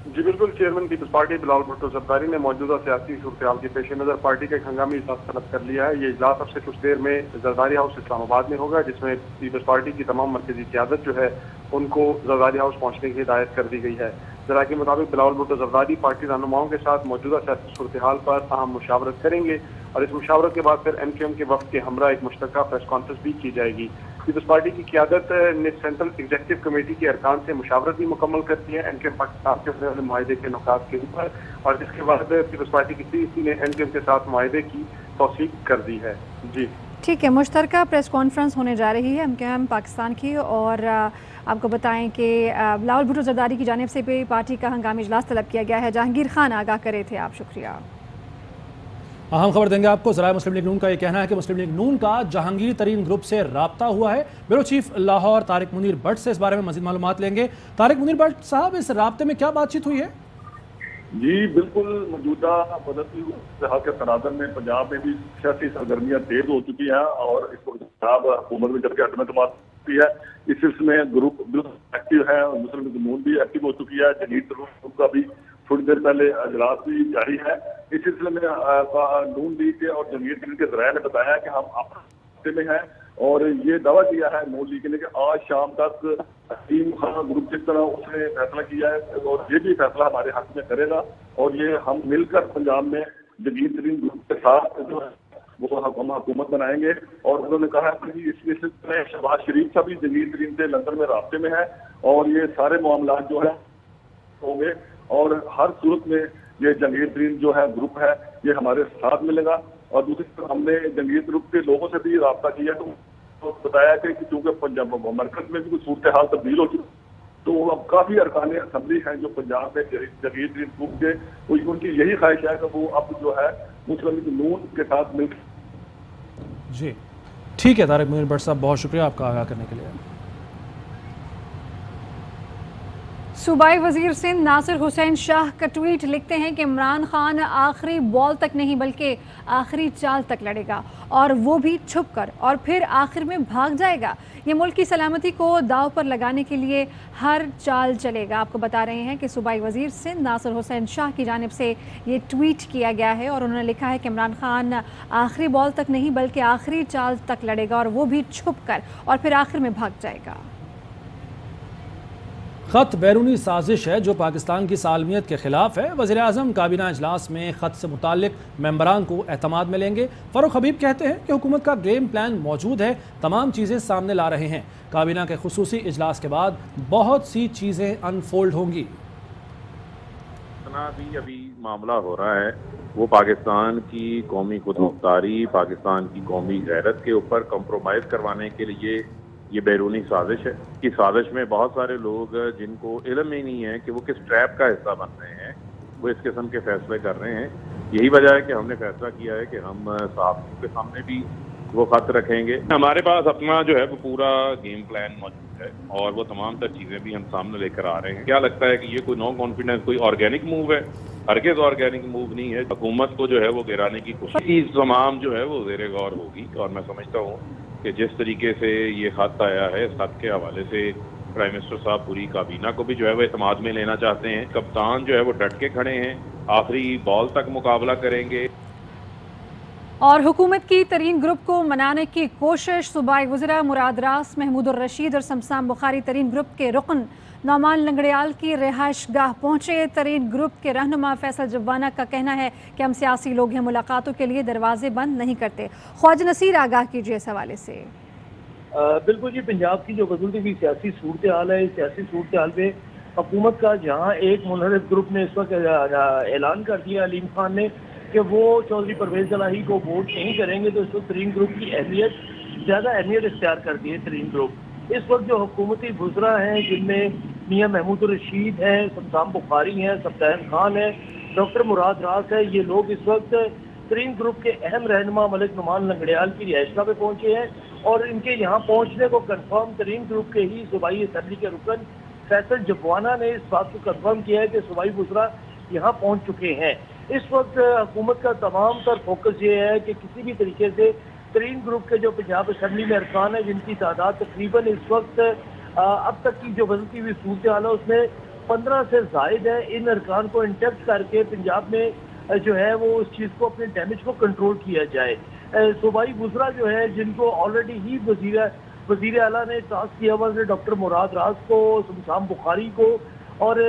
S13: जी बिल्कुल, chairman People's Party Bilawal Bhutto Zardari ने मौजूदा सियासी सूरत-ए-हाल के पेश नज़र पार्टी का एक हंगामी इजलास तलब कर लिया है। ये इजलास अब से कुछ देर में जरदारी हाउस इस्लामाबाद में होगा, जिसमें पीपल्स पार्टी की तमाम मरकजी क़यादत जो है उनको जरदारी हाउस पहुंचने की हिदायत कर दी गई है। जरा के मुताबिक बिलावल भुट्टो जरदारी पार्टी रहनुमाओं के साथ मौजूदा सियासी सूरत-ए-हाल पर अहम मुशावरत करेंगे और इस मुशावरत के बाद फिर एमक्यूएम के वफ़द के हमरा एक मुश्तरका प्रेस कॉन्फ्रेंस भी की जाएगी। पीपल्स पार्टी की क़यादत ने सेंट्रल एग्जीक्यूटिव कमेटी के अरकान से मुशावरत भी मुकम्मल कर दी है एमक्यूएम पाकिस्तान के होने वाले मुआहदे के नुकात के ऊपर, और इसके बाद पीपल्स पार्टी की सीईसी ने एमक्यूएम के साथ मुआहदे की तौसीक कर दी है। जी
S3: ठीक है, मुश्तरका प्रेस कॉन्फ्रेंस होने जा रही है एमक्यूएम पाकिस्तान की। और आपको बताएं कि बिलावल भुट्टो जरदारी की जानिब से भी पार्टी का हंगामी इजलास तलब किया गया है। जहांगीर खान आगाह करे थे आप, शुक्रिया।
S1: अहम खबर देंगे आपको। ज़राए मुस्लिम लीग नून का ये कहना है कि मुस्लिम लीग नून का जहांगीर तरीन ग्रुप से राब्ता हुआ है। ब्यूरो चीफ लाहौर तारिक मुनीर भट्ट से इस बारे में मज़ीद मालूमात लेंगे। तारिक मुनीर भट्ट साहब, इस राब्ते में क्या बातचीत हुई है?
S14: जी बिल्कुल, मौजूदा बदलती हाल के तनाज़ुर में पंजाब में भी सियासी सरगर्मियाँ तेज हो चुकी हैं और इस वक्त पंजाब हुकूमत में जबकि अदम एतमाद होती है, इस सिलसिले में ग्रुप बिल्कुल एक्टिव है और मुस्लिम लीग नून भी एक्टिव हो चुकी है। जहांगीर ग्रुप का भी थोड़ी देर पहले इजलास भी जारी है। इस सिलसिले में नून लीग और जहांगीर के ज़राए ने बताया कि हम अपने में हैं और ये दावा किया है नून लीग ने कि आज शाम तक असीम खान ग्रुप जिस तरह उसने फैसला किया है और ये भी फैसला हमारे हक में करेगा और ये हम मिलकर पंजाब में जहांगीर तरीन ग्रुप के साथ जो है वो हम हुकूमत बनाएंगे। और उन्होंने कहा कि इस सिलसिले में शहबाज शरीफ का भी जहांगीर तरीन से लंदन में राब्ते में है और ये सारे मामला जो है होंगे और हर सूरत में ये जहांगीर तरीन जो है ग्रुप है ये हमारे साथ मिलेगा। और दूसरी तरफ हमने जहांगीर ग्रुप के लोगों से भी राब्ता किया तो बताया कि चूंकि पंजाब मरकज में भी कुछ सूरत हाल तब्दील हो चुकी, तो अब काफी अरकान असम्बली हैं जो पंजाब में जहांगीर तरीन ग्रुप के, उनकी यही ख्वाहिश है कि वो अब जो है मुस्लिम लीग नून के साथ मिल।
S1: जी ठीक है तारिक मुनीर भट्ट साहब, बहुत शुक्रिया आपका आगाह करने के लिए।
S3: सूबाई वजीर सिंध नासिर हुसैन शाह का ट्वीट लिखते हैं कि इमरान खान आखिरी बॉल तक नहीं बल्कि आखिरी चाल तक लड़ेगा और वो भी छुप कर और फिर आखिर में भाग जाएगा। ये मुल्क की सलामती को दाव पर लगाने के लिए हर चाल चलेगा। आपको बता रहे हैं कि सूबाई वजीर सिंध नासिर हुसैन शाह की जानिब से ये ट्वीट किया गया है और उन्होंने लिखा है कि इमरान खान आखिरी बॉल तक नहीं बल्कि आखिरी चाल तक लड़ेगा और वो भी छुप कर और फिर आखिर में भाग जाएगा।
S1: खत बैरूनी साजिश है जो पाकिस्तान की सालमियत के खिलाफ है। वज़ीर-ए-आज़म काबीना इजलास में खत से मुताल्लिक मेंबरान को एतमाद में लेंगे। फ़ारूक हबीब कहते हैं कि हुकूमत का गेम प्लान मौजूद है, तमाम चीज़ें सामने ला रहे हैं। काबीना के खुसूसी इजलास के बाद बहुत सी चीज़ें अनफोल्ड होंगी।
S15: अभी मामला हो रहा है वो पाकिस्तान की कौमी खुदमुख्तारी, पाकिस्तान की कौमी गैरत के ऊपर कंप्रोमाइज़ करवाने के लिए ये बैरूनी साजिश है। कि साजिश में बहुत सारे लोग जिनको इल्म ही नहीं है कि वो किस ट्रैप का हिस्सा बन रहे हैं, वो इस किस्म के फैसले कर रहे हैं। यही वजह है कि हमने फैसला किया है कि हम सहाफ़ियों के सामने भी वो खत रखेंगे। हमारे पास अपना जो है वो पूरा गेम प्लान मौजूद है और वो तमाम तर चीज़ें भी हम सामने लेकर आ रहे हैं। क्या लगता है कि ये कोई नो कॉन्फिडेंस कोई ऑर्गेनिक मूव है? हरगिज़ ऑर्गेनिक मूव नहीं है। हुकूमत को जो है वो गिराने की कोशिश तमाम जो है वो ज़ेरे गौर होगी और मैं समझता हूँ कि जिस तरीके से ये खत आया है, इस खत के हवाले से प्राइम मिनिस्टर साहब पूरी काबीना को भी जो है वो एतमाद में लेना चाहते हैं। कप्तान जो है वो डट के खड़े हैं, आखिरी बॉल तक मुकाबला करेंगे।
S3: और हुकूमत की तरीन ग्रुप को मनाने की कोशिश। सूबाई वज़ीर मुराद रास, महमूदुर रशीद और शमशान बुखारी तरीन ग्रुप के रुकन नौमान लंगड़ियाल की रिहाइश गाह पहुँचे। तरीन ग्रुप के रहनुमा फैसल जब्बाना का कहना है कि हम सियासी लोग हैं, मुलाकातों के लिए दरवाजे बंद नहीं करते। ख्वाजा नसीर आगाह कीजिए इस हवाले से।
S16: बिल्कुल जी, पंजाब की जो बदलती हुई सियासी सूरत हाल है, सियासी सूरत हाल में हुकूमत का जहाँ एक मुनहरिफ ग्रुप ने इस वक्त ऐलान कर दिया अलीम खान ने कि वो चौधरी परवेज इलाही को वोट नहीं करेंगे, तो इस वक्त तरीन ग्रुप की ज़्यादा अहमियत इख्तियार कर दी है। तरीन ग्रुप इस वक्त जो हुकूमती बुज़रा हैं जिनमें मियाँ महमूदुर रशीद हैं, शमशान बुखारी हैं, सब्तान खान है, डॉक्टर मुराद रास है, ये लोग इस वक्त तरीन ग्रुप के अहम रहनुमा मलिक नुमान लंगड़ियाल की रिहाइशगाह पे पहुंचे हैं और इनके यहाँ पहुंचने को कंफर्म तरीन ग्रुप के ही सूबाई असम्बली के रुकन फैसल जब्बाना ने इस बात को कंफर्म किया है कि सूबाई बुज़रा यहाँ पहुँच चुके हैं। इस वक्त हुकूमत का तमाम तर फोकस ये है कि किसी भी तरीके से तरीन ग्रुप के जो पंजाब असम्बली में अरकान है जिनकी तादाद तकरीबन इस वक्त अब तक की जो बदलती हुई सूरत हाल है उसमें 15 से ज़ायद है, इन अरकान को इंटेक्ट करके पंजाब में जो है वो उस चीज़ को अपने डैमेज को कंट्रोल किया जाए। सूबाई बुज़रा जो है जिनको ऑलरेडी ही वज़ीर आला ने टास्क किया हुआ है, डॉक्टर मुराद रास को, शमशान बुखारी को और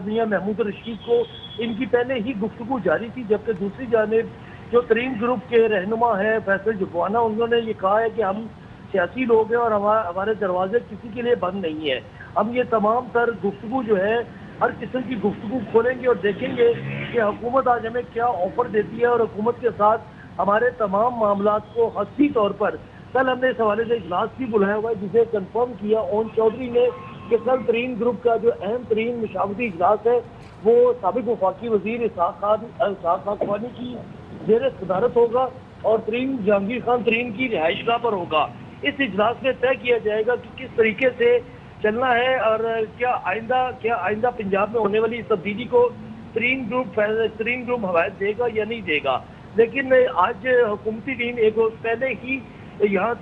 S16: मियाँ महमूद रशीद को, इनकी पहले ही गुफ्तगू जारी थी। जबकि दूसरी जानिब जो तरीन ग्रुप के रहनुमा है फैसल जब्बाना, उन्होंने ये कहा है कि हम सियासी लोग हैं और हमारे दरवाजे किसी के लिए बंद नहीं है। हम ये तमाम तर गुफ्तगू जो है हर किस्म की गुफ्तगू खोलेंगे और देखेंगे कि हुकूमत आज हमें क्या ऑफर देती है और हुकूमत के साथ हमारे तमाम मामलात को हसी तौर पर कल हमने इस हवाले से इजलास भी बुलाया हुआ है जिसे कंफर्म किया ओन चौधरी ने कि कल तरीन ग्रुप का जो अहम तरीन मशावरती इजलास है वो साबिक वफाकी वजीर इसाक खान की ज़ेर सदारत होगा और तरीन जहांगीर खान तरीन की रिहाइशगाह पर होगा। इस इजलास में तय किया जाएगा कि किस तरीके से चलना है और क्या आइंदा पंजाब में होने वाली तब्दीली को तरीन ग्रुप हवायत देगा या नहीं देगा। लेकिन आज हुकूमती टीम एक रोज पहले ही यहाँ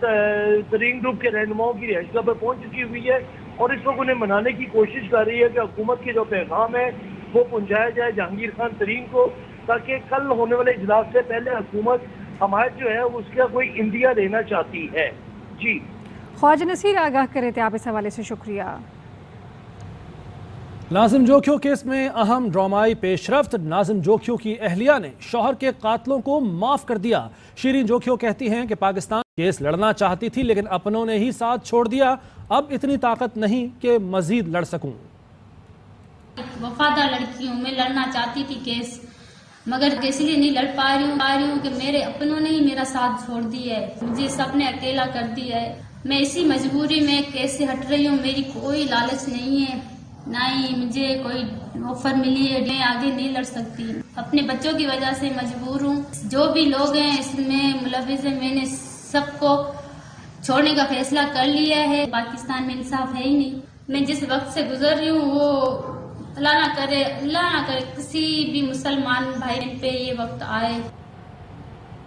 S16: तरीन ग्रुप के रहनुमाओं की रिहाइशगाह पर पहुँच चुकी हुई है और इस वक्त उन्हें मनाने की कोशिश कर रही है कि हुकूमत के जो पैगाम है वो पहुँचाया जाए जहांगीर खान तरीन को, ताकि कल होने वाले इजलास से पहले हुकूमत हमायत जो है उसका कोई इंदिया देना चाहती है। जी
S3: ख्वाजा नसीर आगाह करे थे आप इस हवाले से, शुक्रिया।
S1: नाज़िम जोखियों केस में अहम ड्रामाई पेशरफ्त। नाज़िम जोखियों की अहलिया ने शौहर के कातलों को माफ कर दिया। शीरीन जोखियों कहती हैं कि पाकिस्तान केस लड़ना चाहती थी लेकिन अपनों ने ही साथ छोड़ दिया, अब इतनी ताकत नहीं कि मजीद लड़ सकूं।
S17: वफादार लड़की हूँ, मैं लड़ना चाहती थी केस, मगर इसलिए नहीं लड़ पा रही हूँ कि मेरे अपनों ने ही मेरा साथ छोड़ दिया है, मुझे सबने अकेला कर दिया है। मैं इसी मजबूरी में केस से हट रही हूँ। मेरी कोई लालच नहीं है, ना ही मुझे कोई ऑफर मिली है, मैं आगे नहीं लड़ सकती। अपने बच्चों की वजह से मजबूर हूँ। जो भी लोग हैं इसमें मुलविस है, मैंने सबको छोड़ने का फैसला कर लिया है। पाकिस्तान में इंसाफ है ही नहीं। मैं जिस वक्त से गुजर रही हूँ वो अल्लाह ना करे किसी भी मुसलमान भाई पे ये वक्त आए।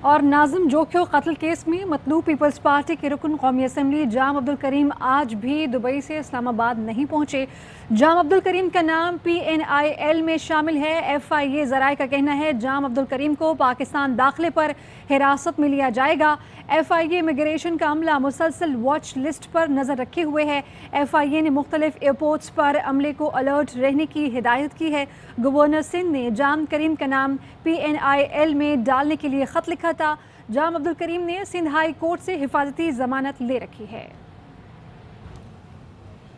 S3: और नाज़िम जोखियो कत्ल केस में मतलूब पीपल्स पार्टी के रुकन कौमी असम्बली जाम अब्दुल करीम आज भी दुबई से इस्लामाबाद नहीं पहुंचे। जाम अब्दुल करीम का नाम PNIL में शामिल है। FIA ज़राए का कहना है जाम अब्दुल करीम को पाकिस्तान दाखिले पर हिरासत में लिया जाएगा। FIA इमिग्रेशन का अमला मुसलसल वॉच लिस्ट पर नज़र रखे हुए है। FIA ने मुख्तलिफ एयरपोर्ट्स पर अमले को अलर्ट रहने की हिदायत की है। गवर्नर सिंध ने जाम करीम का नाम PNIL में डालने के लिए ख़त लिखा था। जाम अब्दुल करीम ने सिंध हाई कोर्ट से हिफाजती जमानत ले रखी है।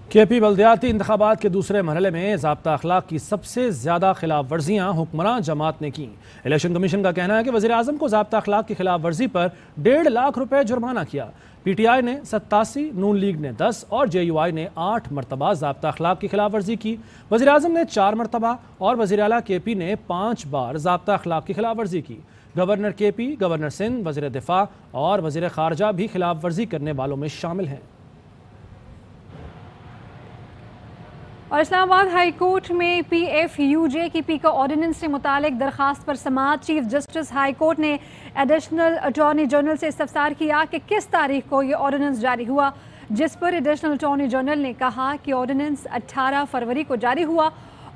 S1: KP बल्दियाती इंतखाबात के दूसरे मरहले में ज़ाब्ता अखलाक की सबसे ज़्यादा खिलाफ वर्जियाँ हुक्मरान जमात ने की। इलेक्शन कमीशन का कहना है कि वज़ीर आज़म को ज़ाब्ता अखलाक की खिलाफ वर्जी पर 1.5 लाख रुपए जुर्माना किया। PTI ने 87, नून लीग ने 10 और JUI ने 8 मरतबा ज़ाब्ता अखलाक की खिलाफ वर्जी की। वज़ीर आज़म ने 4 मरतबा और वज़ीर आला KP ने 5 बार ज़ाब्ता अखलाक की खिलाफ वर्जी की। गवर्नर KP, गवर्नर सिंध, वज़ीर दिफा और वज़ीर ख़ारजा भी खिलाफ वर्जी करने वालों में शामिल हैं।
S3: और इस्लामाबाद हाई कोर्ट में PFUJ का ऑर्डिनेंस से मुतालिक दरखास्त पर समाअत। चीफ जस्टिस हाई कोर्ट ने एडिशनल अटॉर्नी जनरल से इस्तफसार किया कि किस तारीख को ये ऑर्डिनेंस जारी हुआ, जिस पर एडिशनल अटॉर्नी जनरल ने कहा कि ऑर्डिनेंस 18 फरवरी को जारी हुआ,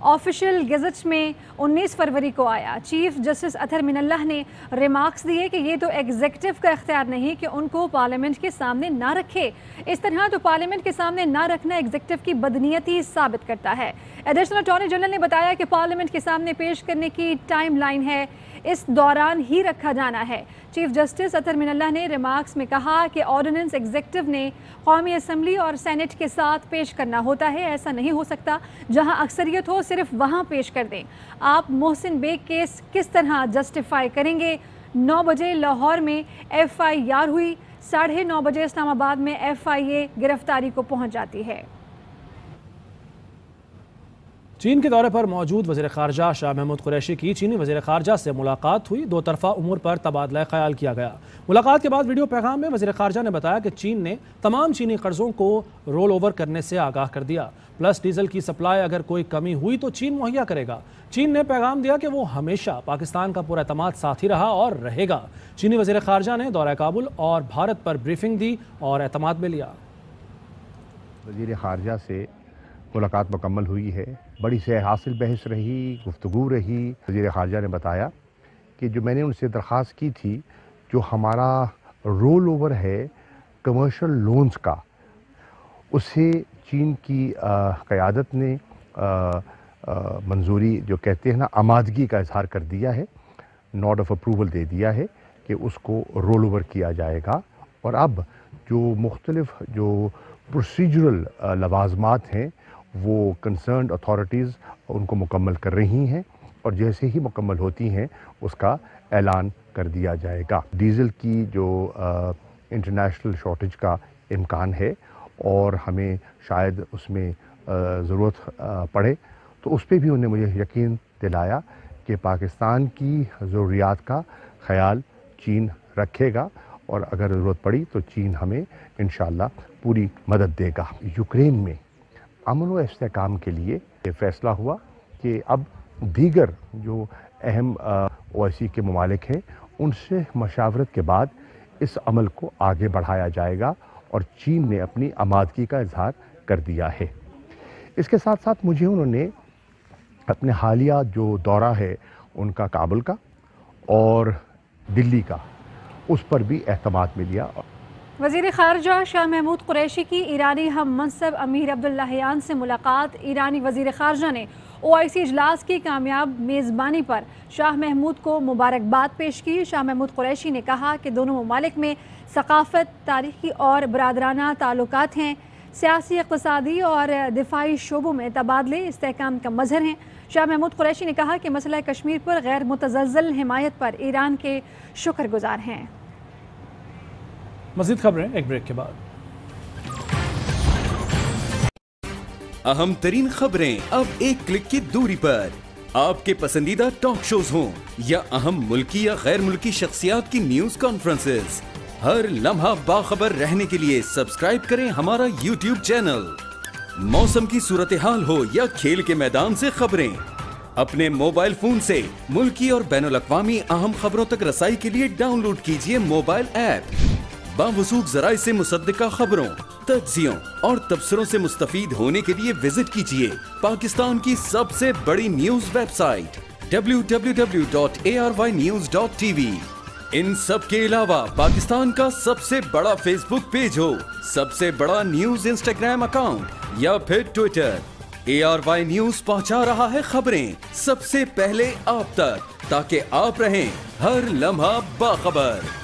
S3: ऑफिशियल गेजेट्स में 19 फरवरी को आया। चीफ जस्टिस अतहर मिनल्लाह ने रिमार्क्स दिए कि ये तो एग्जीक्यूटिव का इख्तियार नहीं कि उनको पार्लियामेंट के सामने ना रखे। इस तरह तो पार्लियामेंट के सामने ना रखना एग्जीक्यूटिव की बदनीयती साबित करता है। एडिशनल अटॉर्नी जनरल ने बताया कि पार्लियामेंट के सामने पेश करने की टाइम लाइन है, इस दौरान ही रखा जाना है। चीफ जस्टिस अतहर मिनल्लाह ने रिमार्क्स में कहा कि ऑर्डिनेंस एग्जीक्यूटिव ने कौमी असम्बली और सेनेट के साथ पेश करना होता है। ऐसा नहीं हो सकता जहां अक्सरियत हो सिर्फ वहां पेश कर दें। आप मोहसिन बेग केस किस तरह जस्टिफाई करेंगे? 9 बजे लाहौर में FIR हुई, 9:30 बजे इस्लामाबाद में FIA गिरफ्तारी को पहुंच जाती है।
S1: चीन के दौरे पर मौजूद वज़ीर ख़ारजा शाह महमूद कुरैशी की चीनी वज़ीर ख़ारजा से मुलाकात हुई। 2 तरफ़ा उमूर पर तबादला ख्याल किया गया। मुलाकात के बाद वीडियो पैगाम में वज़ीर ख़ारजा ने बताया कि चीन ने तमाम चीनी कर्ज़ों को रोल ओवर करने से आगाह कर दिया, प्लस डीजल की सप्लाई अगर कोई कमी हुई तो चीन मुहैया करेगा। चीन ने पैगाम दिया कि वो हमेशा पाकिस्तान का पूरा एतमाद साथी रहा और रहेगा। चीनी वज़ीर ख़ारजा ने दौरा काबुल और भारत पर ब्रीफिंग दी और एतमाद में लिया।
S18: वज़ीर ख़ारजा से मुलाकात मुकम्मल हुई है, बड़ी से हासिल बहस रही, गुफ्तगू रही। वज़ीर ख़ारजा ने बताया कि जो मैंने उनसे दरख्वास्त की थी, जो हमारा रोल ओवर है कमर्शियल लोन्स का, उसे चीन की क़यादत ने मंजूरी, जो कहते हैं ना, आमादगी का इजहार कर दिया है, नॉट ऑफ अप्रूवल दे दिया है कि उसको रोल ओवर किया जाएगा। और अब जो मुख्तलिफ जो प्रोसीजरल लवाजमात हैं वो कंसर्न्ड अथॉरिटीज़ उनको मुकम्मल कर रही हैं और जैसे ही मुकम्मल होती हैं उसका ऐलान कर दिया जाएगा। डीज़ल की जो इंटरनेशनल शॉर्टेज का इम्कान है और हमें शायद उसमें ज़रूरत पड़े, तो उस पर भी उन्होंने मुझे यकीन दिलाया कि पाकिस्तान की ज़रूरियात का ख़याल चीन रखेगा और अगर ज़रूरत पड़ी तो चीन हमें इंशाअल्लाह पूरी मदद देगा। यूक्रेन में अमन व इस्तेहकाम के लिए ये फ़ैसला हुआ कि अब दीगर जो अहम OIC के ममालिक हैं उनसे मशावरत के बाद इस अमल को आगे बढ़ाया जाएगा और चीन ने अपनी आमादगी का इजहार कर दिया है। इसके साथ साथ मुझे उन्होंने अपने हालिया जो दौरा है उनका काबुल का और दिल्ली का, उस पर भी एहतमाद में लिया।
S3: वज़ीर ख़ारजा शाह महमूद कुरैशी की ईरानी हम मनसब अमीर अब्दुल्लाहियान से मुलाकात। ईरानी वज़ीर ख़ारजा ने OIC इजलास की कामयाब मेज़बानी पर शाह महमूद को मुबारकबाद पेश की। शाह महमूद कुरैशी ने कहा कि दोनों ममालिक में सकाफ़त, तारीख़ी और बरादराना ताल्लुकात हैं। सियासी, इक़्तिसादी और दिफाई शोबों में तबादले इस्तेहकाम का मज़हर हैं। शाह महमूद कुरैशी ने कहा कि मसला कश्मीर पर गैर मुतज़ल्ज़ल हिमायत पर ईरान के शुक्रगुजार हैं।
S1: मज़ीद खबरें एक ब्रेक के बाद।
S19: अहम तरीन खबरें अब एक क्लिक की दूरी पर। आपके पसंदीदा टॉक शोज हों या अहम मुल्की या गैर मुल्की शख्सियात की न्यूज कॉन्फ्रेंसेस, हर लम्हा बाखबर रहने के लिए सब्सक्राइब करें हमारा YouTube चैनल। मौसम की सूरत हाल हो या खेल के मैदान से खबरें, अपने मोबाइल फोन से मुल्की और बैनुल अक़वामी अहम खबरों तक रसाई के लिए डाउनलोड कीजिए मोबाइल ऐप। बावसूख ज़राए से मुसद्दिका खबरों, तज्ज़ियों और तबसरों से मुस्तफीद होने के लिए विजिट कीजिए पाकिस्तान की सबसे बड़ी न्यूज वेबसाइट www.arYnews.tv। इन सब के अलावा पाकिस्तान का सबसे बड़ा फेसबुक पेज हो, सबसे बड़ा न्यूज इंस्टाग्राम अकाउंट या फिर ट्विटर, ARY न्यूज पहुंचा रहा है खबरें सबसे पहले आप तक, ताकि आप रहें हर लम्हा बाखबर।